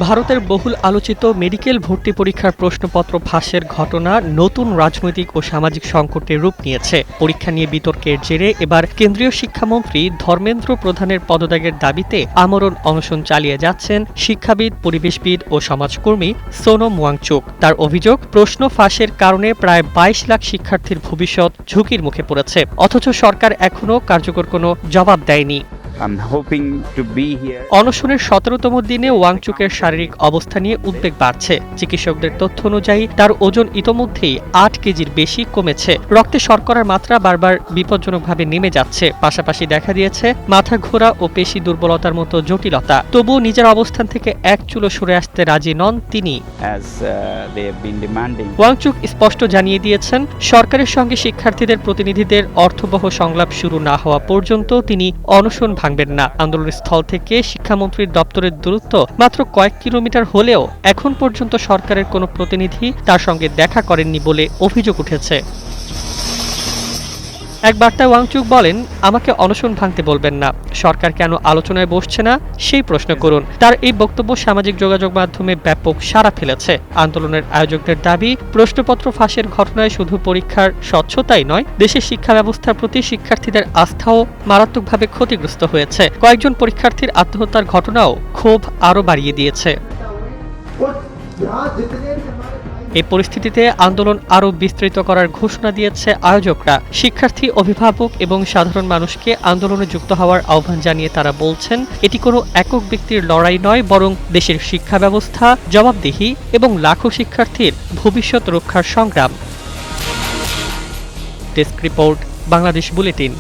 ভারতের বহুল আলোচিত মেডিকেল ভর্তি পরীক্ষার প্রশ্নপত্র ফাঁসের ঘটনা নতুন রাজনৈতিক ও সামাজিক সংকটের রূপ নিয়েছে। পরীক্ষা নিয়ে বিতর্কের জেরে এবার কেন্দ্রীয় শিক্ষামন্ত্রী ধর্মেন্দ্র প্রধানের পদত্যাগের দাবিতে আমরণ অনশন চালিয়ে যাচ্ছেন শিক্ষাবিদ, পরিবেশবিদ ও সমাজকর্মী সোনম ওয়াংচুক। তার অভিযোগ, প্রশ্ন ফাঁসের কারণে প্রায় ২২ লাখ শিক্ষার্থীর ভবিষ্যৎ ঝুঁকির মুখে পড়েছে, অথচ সরকার এখনও কার্যকর কোনো জবাব দেয়নি। অনশনের ১৭তম দিনে ওয়াংচুকের শারীরিক অবস্থা নিয়ে উদ্বেগ বাড়ছে। চিকিৎসকদের তথ্য অনুযায়ী তার ওজন ইতোমধ্যেই ৮ কেজির বেশি কমেছে। রক্তে শর্করার মাত্রা বারবার বিপজ্জনকভাবে নেমে যাচ্ছে। পাশাপাশি দেখা দিয়েছে মাথা ঘোরা ও পেশি দুর্বলতার মতো জটিলতা। তবুও নিজের অবস্থান থেকে এক চুলো সরে আসতে রাজি নন তিনি। ওয়াংচুক স্পষ্ট জানিয়ে দিয়েছেন, সরকারের সঙ্গে শিক্ষার্থীদের প্রতিনিধিদের অর্থবহ সংলাপ শুরু না হওয়া পর্যন্ত তিনি অনশন ভাঙবেন না। আন্দোলনের স্থল থেকে শিক্ষামন্ত্রীর দপ্তরের দূরত্ব মাত্র কয়েক কিলোমিটার হলেও এখন পর্যন্ত সরকারের কোনো প্রতিনিধি তার সঙ্গে দেখা করেননি বলে অভিযোগ উঠেছে। এক বার্তায় ওয়াংচুক বলেন, আমাকে অনশন ভাঙতে বলবেন না, সরকার কেন আলোচনায় বসছে না সেই প্রশ্ন করুন। তার এই বক্তব্য সামাজিক যোগাযোগ মাধ্যমে ব্যাপক সাড়া ফেলেছে। আন্দোলনের আয়োজকদের দাবি, প্রশ্নপত্র ফাঁসের ঘটনায় শুধু পরীক্ষার স্বচ্ছতাই নয়, দেশের শিক্ষা ব্যবস্থার প্রতি শিক্ষার্থীদের আস্থাও মারাত্মকভাবে ক্ষতিগ্রস্ত হয়েছে। কয়েকজন পরীক্ষার্থীর আত্মহত্যার ঘটনাও ক্ষোভ আরও বাড়িয়ে দিয়েছে। এই পরিস্থিতিতে আন্দোলন আরও বিস্তৃত করার ঘোষণা দিয়েছে আয়োজকরা। শিক্ষার্থী, অভিভাবক এবং সাধারণ মানুষকে আন্দোলনে যুক্ত হওয়ার আহ্বান জানিয়ে তারা বলছেন, এটি কোনো একক ব্যক্তির লড়াই নয়, বরং দেশের শিক্ষা ব্যবস্থা, জবাবদিহি এবং লাখো শিক্ষার্থীর ভবিষ্যৎ রক্ষার সংগ্রাম। Desk report, Bangladesh bulletin.